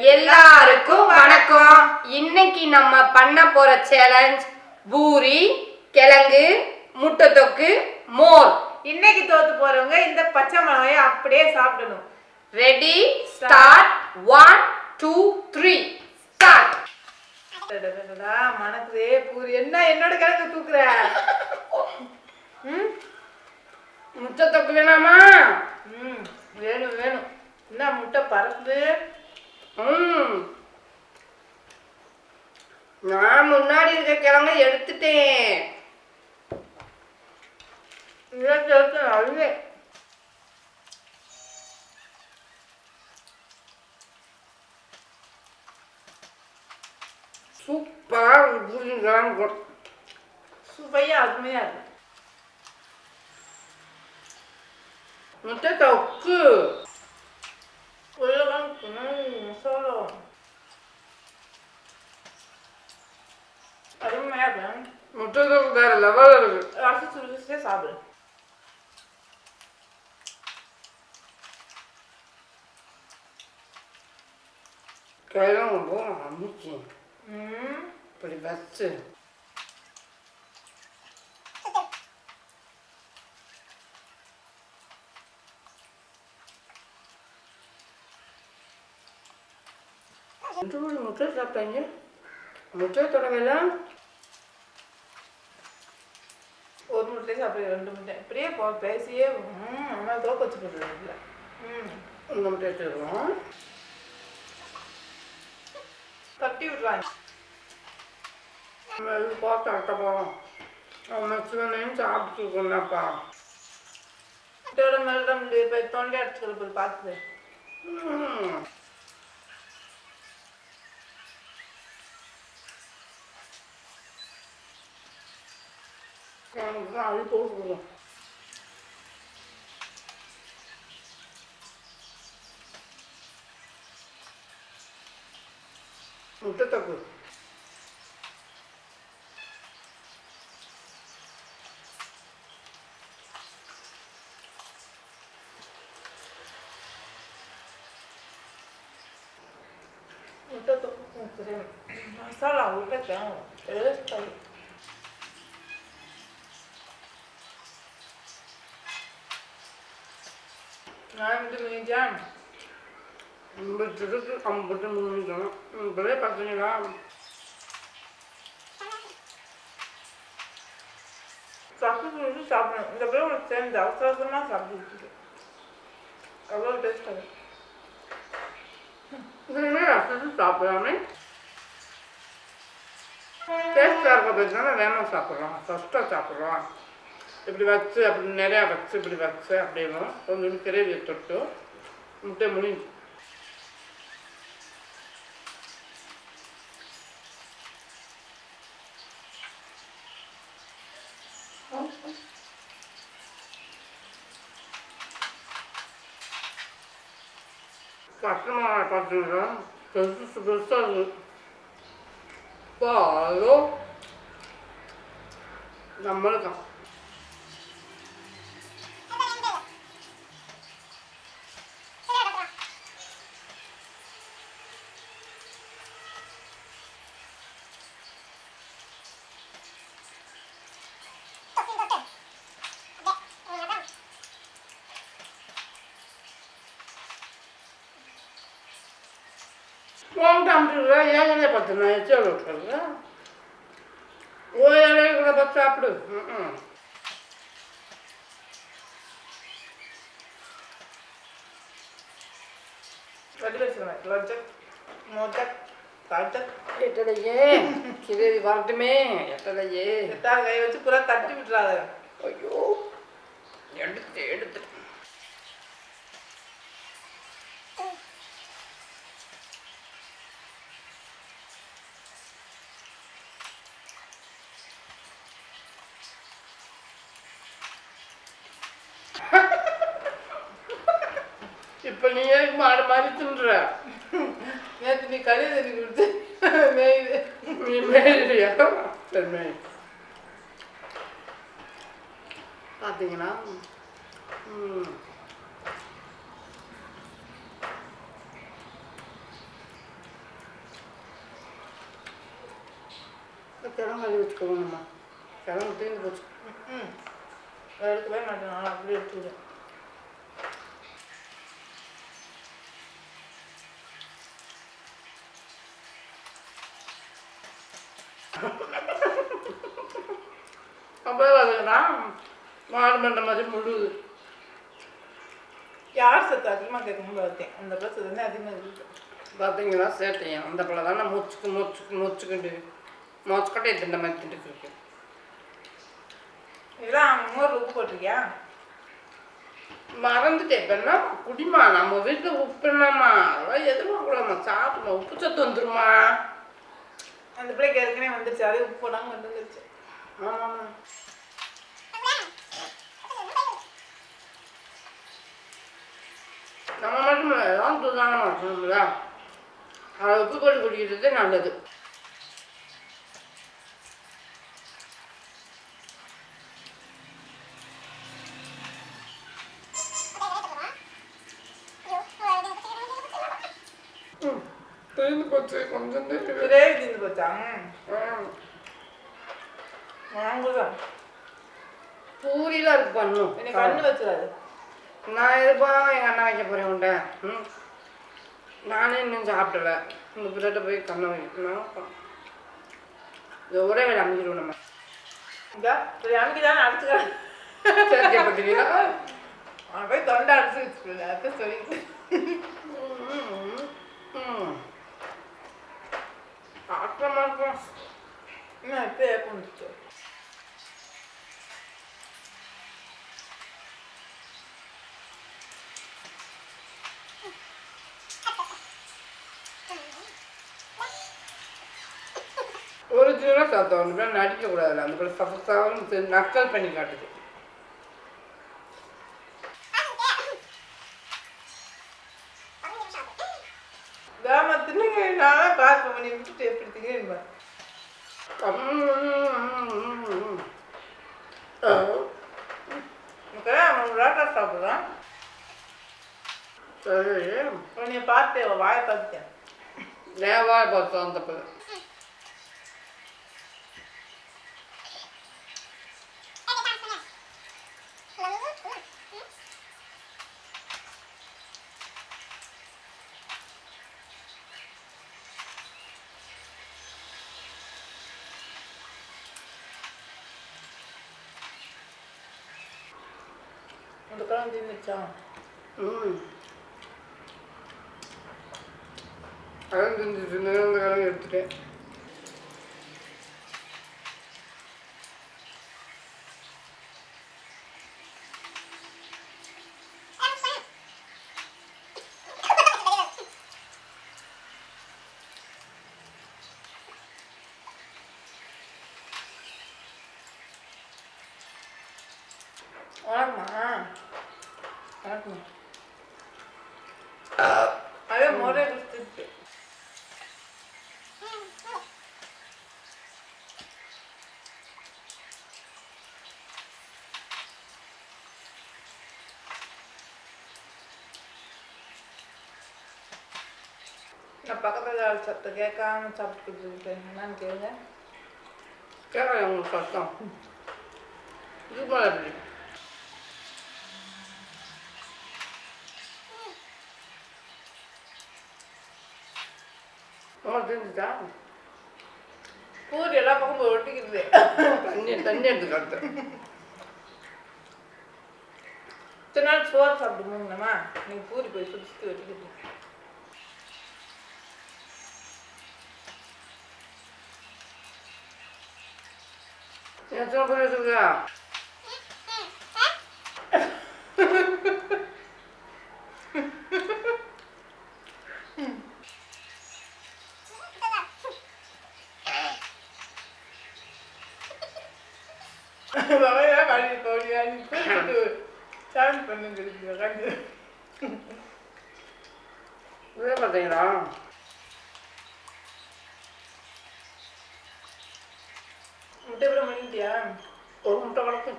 எல்லாருக்கும் வணக்கம். இன்னைக்கு நம்ம பண்ண போற சேலஞ்ச் பூரி, கிழங்கு, முட்டை தொக்கு, மோர். இன்னைக்கு தோத்து போறவங்க இந்த பச்சை மிளகாயை அப்படியே சாப்பிடணும். Ready, start. 1 2 3 ஸ்டார்ட். மனக்குதே பூரி. என்ன என்னோட கிழங்கு தூக்குற? முட்டை தொக்கு வேணாமா? வேணும் வேணும். என்ன முட்டை பறக்குது? நான் முன்னாடி இருக்க கிழங்க எடுத்துட்டேன். அழுவே. சூப்பரா இருக்கு. சுவையா அருமையா இருக்கு. முட்டை தொக்கு மசாலா அருமையா இருக்கு. முட்டை தொக்கு வேற லெவல் இருக்கு. ரசிச்சு ருசிச்சே சாப்பிடு. கிழங்கு அமுச்சு இப்படி வச்சு முட்டை சாப்பிட்டாங்க. முட்டை தொடங்கலாம். ஒரு முட்டையே சாப்பிடு, 2 முட்டை இப்படியே பேசியே நம்ம தோக்க வச்சு போடுறது இல்லை. இந்த முட்டை எடுத்துக்கிறோம். தட்டி விட்டுருவாங்க. பார்த்து அட்டப்போம் அவன் சாப்பிட்டுருக்கோம்னாப்பா. முட்டையோட மேலே இப்போ தொண்டை அடிச்சுக்கிறது பார்த்து. அது போட்டுருக்கோம். முட்டை தொக்கு முட்டை தொக்கு மசாலா உள்ள தேவை. நான் மீடியம் 50 நிமிஷம் இப்போவே பார்த்தீங்களா? சாப்பிட்டு சாப்பிடணும். இந்த பிள்ளை உனக்கு சேர்ந்து அவசரமாக சாப்பிட்டு அவ்வளோ டேஸ்ட் ஆகும். ரசிச்சு சாப்பிடாம டேஸ்டாக இருக்க பேசுனா வேணும் சாப்பிட்றோம். ஃபஸ்ட்டாக சாப்பிட்றோம். இப்படி வச்சு அப்படி நிறையா வச்சு இப்படி வச்சு அப்படியும் கொஞ்சம் கிரேவியை தொட்டு முட்டை முடிஞ்சு. கஷ்டமாக பார்த்தீங்கன்னா பெருசு பெருசாக இருக்குது. பாலும் நம்மளுக்கும் ஏழை பத்து நான் எச்சல் விட்டுறேன். ஏழை கூட பத்து சாப்பிடு. எட்டலையே கிரேவி வரட்டுமே. எட்டலையே கை வச்சு பூரா தட்டி விட்டுறாத. ஐயோ எடுத்து இப்ப நீ ஏன் மாடு மாதிரி தின்ற? நேற்று நீ கறி தண்ணி கொடுத்து மேயுது. நீ மேயிறியா? சரி மேய். பார்த்தீங்கன்னா கிழங்கு கழுவி வச்சுக்கோங்கம்மா. கிழங்கு தீர்ந்து போச்சு. ம் எடுக்கவே மாட்டேன், நான் அப்படியே எடுத்துக்கிறேன். அப்போ அதுனா மாடு மண்ட மாதிரி முழுது. யார் சத்து அதிகமாக கேட்கணும்னு பார்த்தேன், அந்த பஸ் வந்து அதிகமாக இருக்குது. பார்த்தீங்களா சேட்டையா அந்த பிள்ளை தானே மூச்சுக்கிட்டு மொச்சக்கட்டை திண்ட மாதிரி திண்டுக்கு இருக்கு. இதெல்லாம் மோர் உப்பு போட்டிருக்கியா? மறந்துட்டேன். இப்போ என்ன குடிமா, நம்ம வீட்டில் உப்பு என்னம்மா அதெல்லாம் எதிர்பார்க்கலாமா, சாப்பிடலாம், உப்பு சத்து வந்துருமா. அந்த பிள்ளைக்கு ஏற்கனவே வந்துருச்சு, அதே உப்பு போடாமல் வந்துருச்சு. ஆமாம், நம்ம மட்டும் இல்லை, எல்லாம் தூதான மாட்டோம்ல. அதை உப்பு போட்டு குடிக்கிறது நல்லது. தீர்ந்து போச்சு கொஞ்சம் கிரேவி தீர்ந்து போச்சா? வாங்குதான் பூரிலாம் இருக்கு பண்ணும். எனக்கு கண்ணு வச்சுக்காது. நான் எதுப்பா எங்கள் அண்ணன் வைக்க போகிறேன் உன்ட்ட. நானே இன்னும் சாப்பிடல. இந்த பிள்ளைகிட்ட போய் கண்ணை வைக்கணும். இது ஒரே வேலை அமைஞ்சிடுவோம் நம்ம. சரி அமைக்கிதானே அடிச்சுக்கிறேன். சரி பார்த்தீங்களா, அவன் போய் தொண்டை அடிச்சு வச்சுக்கல, அதான் சொல்லி ஆட்டமாக இருக்கும். இன்னும் இப்போ ஏற்படுச்சு. ஒரிஜினலாக சாத்தம் ஒன்று பேர் நடிக்கக்கூடாதுல்ல. அந்த பேர் சஃபஸாக நக்கல் பண்ணி காட்டுது. கிராமத்துன்னு நான் பார்ப்பேன், பண்ணி விட்டுட்டு எப்படி திங்கிறேன். ராட்டா சாப்பிட்றான். சரி, உன்னைய பார்த்து வாயை பார்த்துட்டேன். தேவா பார்த்தோம் அந்த பிள்ளை. அந்த கிழங்கு தீர்ந்துச்சா? கிழங்கு திந்துச்சு, அந்த கிழங்கு எடுத்துட்டேன். ஆமா அதே முறை குடிச்சிட்டு நான் பக்கத்தில் சத்த கேட்காம சாப்பிட்டு கொடுத்துருக்கேன். என்னன்னு கேளுங்க. கேட்கல உங்களுக்கு சத்தம். இது போல எப்படி தெரிஞ்சுட்டா பூரி எல்லா பக்கமும் ஒட்டிக்கிறது. தண்ணி எடுத்து கருத்து. இத்தனை நாள் சோறு சாப்பிட்டு மூணுமா, நீ பூரி போய் சுற்றி சுற்றி ஒட்டிக்கிறது. எத்தனை பேர் வச்சுருக்கா? இதே பார்த்தீங்களா, முட்டை கூட பண்ணிட்டியா? ஒரு முட்டை கிடக்கு.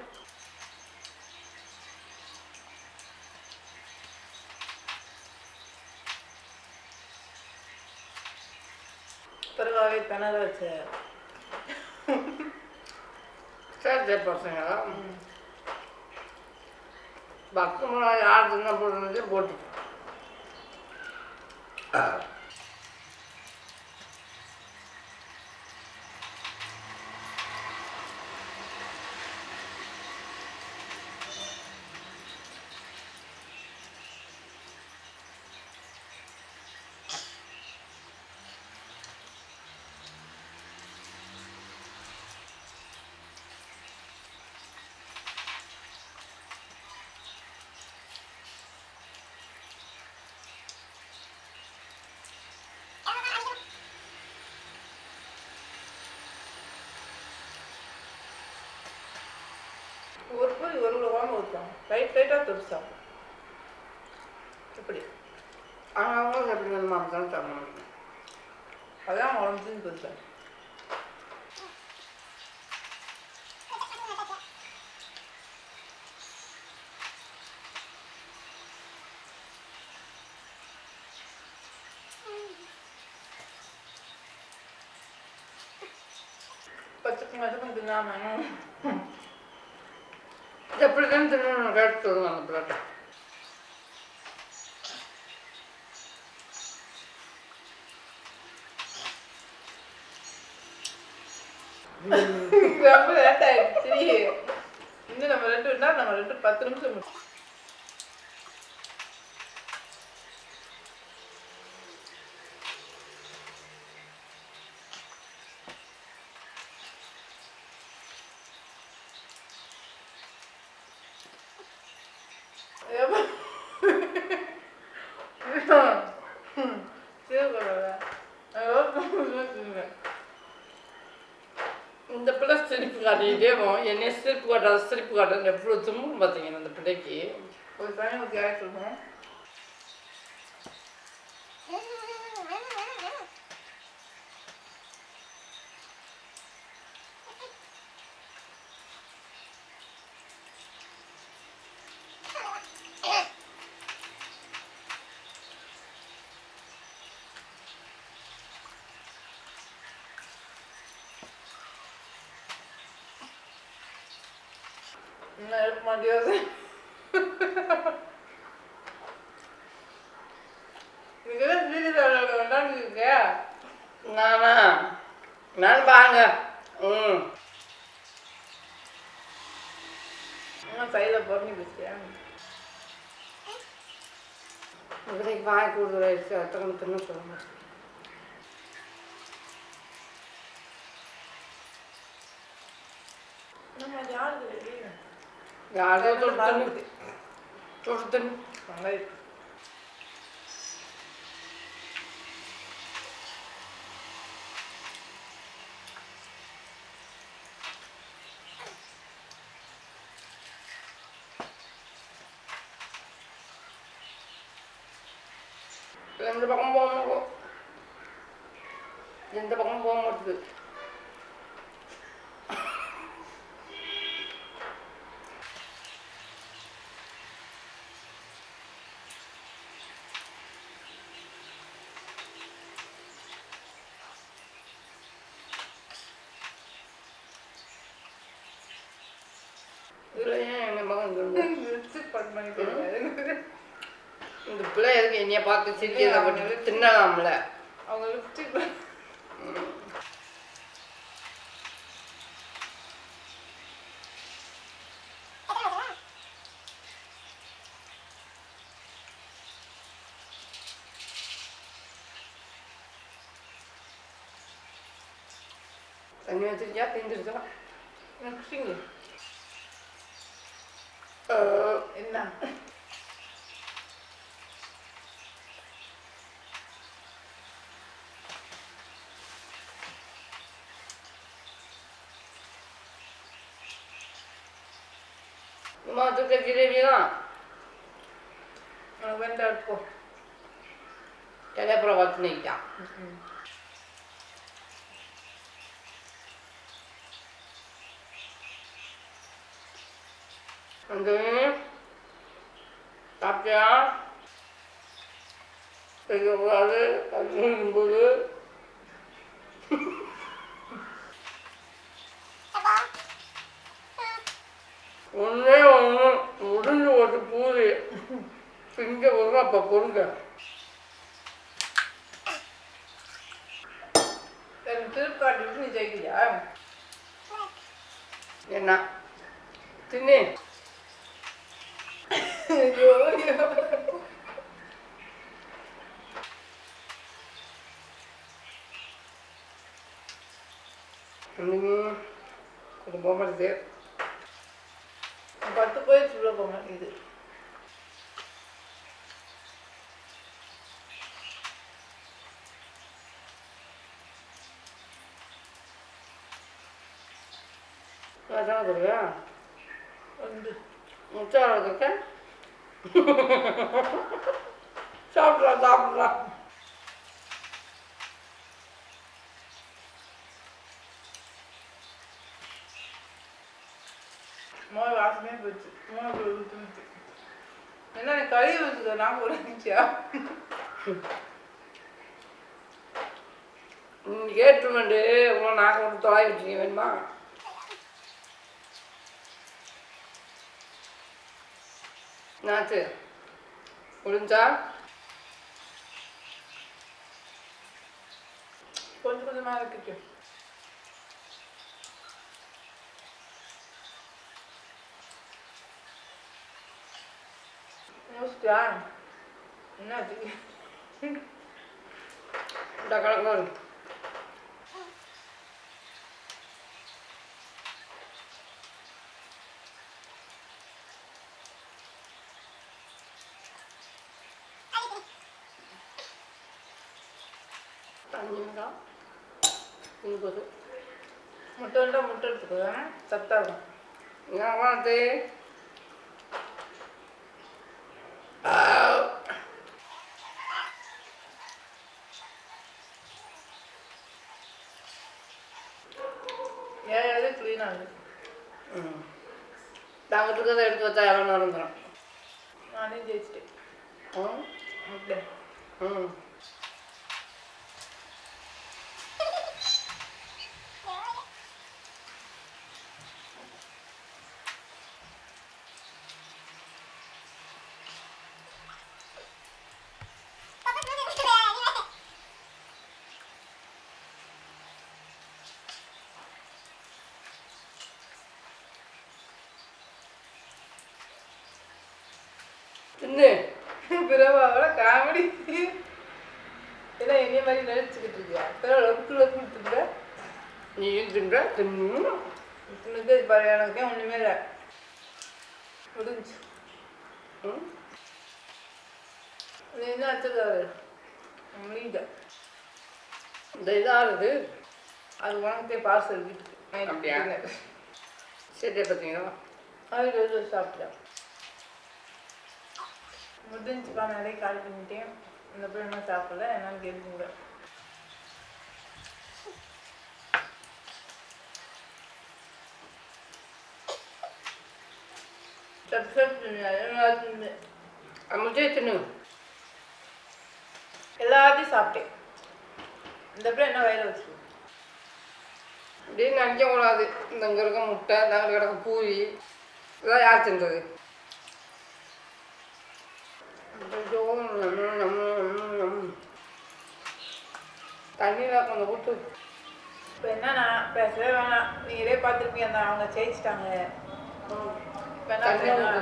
பிறகாவே திணற வச்ச சரி சரி பசங்க பத்து மிளகாய் யார் தின்ன போடுறது போட்டு ஒரு பொரி ஒரு கிலோ குழம்பு ஊற்றுவாங்க லைட்டாக தொட்டு சாப்பிடும் இப்படி ஆனால் எப்படி வேணுமா தான் சாப்பிடணும் அதான் குழம்புன்னு கொடுத்தேன் பச்சைக்கு மட்டும் தின்னாம எப்படி தான் தின்னு கேட்டு சொல்லுங்க அந்த பிள்ளைட்ட ரொம்ப லேட் ஆயிடுச்சு இன்னும் நம்ம 2 விட்டா நம்ம 10 நிமிஷம் முடியும் இந்த பிள்ளை சிரிப்பு காட்டிகிட்டேவும் என்னை சிரிப்பு காட்டுறது எவ்வளோ தும்மும் பார்த்தீங்கன்னா அந்த பிள்ளைக்கு ஒரு தனி ஒரு கேரட் இருக்கும் இன்னும் எடுக்க மாட்டேங்குது இதுதான் சீரியஸ் வேண்டாம்னு இருக்கியா நான் பாருங்க இன்னும் சைடில் பொறுங்கி பேசியா இதுக்கு வாய் கூடுதலாயிடுச்சு அத்தனை தின்னு சொல்லுங்க நம்ம யாருக்கு யாரோ தொட்டு தின்னு வெங்காயம் எந்த பக்கம் போக மாட்டுது இதில் ஏன் எங்கள் மகன் இந்த பிள்ளை எதுக்கு என்னைய பார்த்து சிரிக்கிறத பட்டு தின்னலாம்ல அவங்க லிப்ஸ்டிக் தண்ணி வச்சிருக்கியா தீந்துருச்சா லிப்ஸ்டிக் என்ன மாத்துக்க ஜிலேபி தான் வெண்டை எடுப்போம் இலைப்புறம் வச்சு நிற்கான் வந்து சாப்பிட்டியா செய்யக்கூடாது அது போது அப்போ பொருங்க எனக்கு திருப்பாட்டு நீ ஜெயிக்கிறியா என்ன தின்னு ஐயோ ஒன்றுமே கொஞ்சம் போக மாட்டேது 10 போயிடுச்சு உள்ள போக மாட்டேங்குது அதான் கொடுவியா வந்து முச்சாரம் இருக்க சாப்பிட்லாம் சாப்பிட்லாம் மோய் வாசமே போச்சு மோய் போய் ஊற்றி என்ன எனக்கு கழுவி ஊற்றுது நான் கூட இருந்துச்சியா கேட்டுமெண்டு உங்களை நாங்கள் வந்து தொலை வச்சுக்க வேணுமா என்னாச்சு முடிஞ்சா கொஞ்சம் கொஞ்சமாக இருக்கு முடிச்சிட்டியா என்னாச்சு இந்த கணக்கு வரும் தண்ணிதான் இன்பது முட்டை எடுத்துக்குவேன் சத்தாக இருக்கும் ஏன் வாத்து ஏழாவது க்ளீனாக இருக்குது நாங்கள் இருக்கிறத எடுத்து வச்சா எவ்வளோ நடந்துடும் நானே ஜெயிச்சிட்டேன் முட்டை ம் தின்னு பிறவாவோட காமெடி ஏன்னா என்னைய மாதிரி நினைச்சுக்கிட்டு இருக்கியா பிறகு லொக்கு தின்ற நீயும் தின்ற தின்னு தின்னுக்கு பாரு எனக்கு ஒன்றுமே இல்லை முடிஞ்சு ம் நீ என்ன வச்சுருக்காரு முடிஞ்ச இந்த இதாகுது அது உனக்கே பார்சல் வீட்டுக்கு அப்படியா? சரி பார்த்தீங்களா அது சாப்பிட்டேன் முடிஞ்சுப்பா நிறைய கால் பண்ணிட்டேன் இந்த பிள்ளை என்ன சாப்பிடல என்னால் கேட்குங்க முட்டை தின்னு எல்லாத்தையும் சாப்பிட்டேன் இந்த பிள்ளை என்ன வயிறு வச்சு அப்படின்னு நினைக்கக்கூடாது இந்த இங்கே இருக்க முட்டை இந்த அங்கே கிடக்க பூரி இதெல்லாம் யார் தின்றது தண்ணியில் கொஞ்சம் ஊற்று இப்போ என்ன நான் பேசவே வேணாம் நீங்களே பார்த்துருப்பீங்க அந்த அவங்க ஜெயிச்சிட்டாங்க இப்போ என்ன தண்ணியை ஊற்று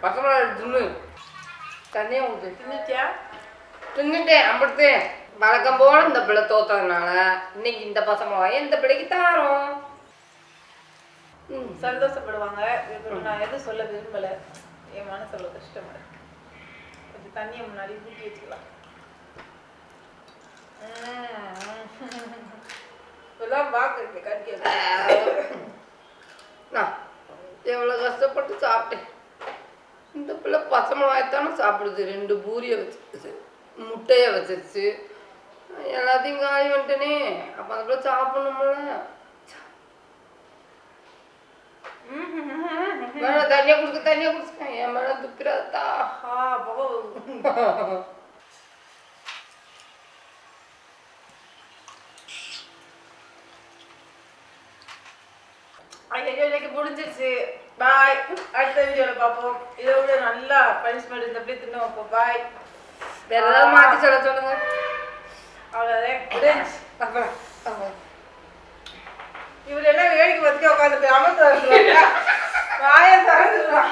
பசங்களா தின்னு தண்ணியை ஊற்று தின்னுச்சியா தின்னுட்டேன் அம்பிடுத்தேன் வழக்கம் போல இந்த பிள்ளை தோத்ததுனால இன்னைக்கு இந்த பசங்க இந்த பிள்ளைக்கு தாரோம் சந்தோஷப்படுவாங்க இதுக்கு நான் எதுவும் சொல்ல விரும்பலை என் மனசு அவ்வளோ கஷ்டப்பட கொஞ்சம் தண்ணியை முன்னாடி ஊற்றி வச்சுக்கலாம் இதெல்லாம் பார்க்க கடிக்க நான் எவ்வளோ கஷ்டப்பட்டு சாப்பிட்டேன் இந்த பிள்ளை பசங்க வாய்த்தானே சாப்பிடுது 2 பூரியை வச்சுருச்சு முட்டையை வச்சிருச்சு எல்லாத்தையும் காலி வந்துட்டேனே அப்போ அந்த பிள்ளை சாப்பிடணும்ல தண்ணியை குடிச்சுக்க என் மேலே துப்பிடாதா ஐயோ இன்னைக்கு முடிஞ்சிருச்சு பாய் அடுத்த வீடியோவில் பார்ப்போம் இதை விட நல்லா பனிஷ்மெண்ட் இந்த அப்படியே தின்னு வைப்போம் பாய் வேற ஏதாவது மாற்றி சொல்ல சொல்லுங்க. அவ்வளோதான். அப்புறம் இவர் எல்லாம் வேடிக்கை பார்த்துட்டு உட்காந்துட்டு அமர்த்து வாயை திறந்துருவான்.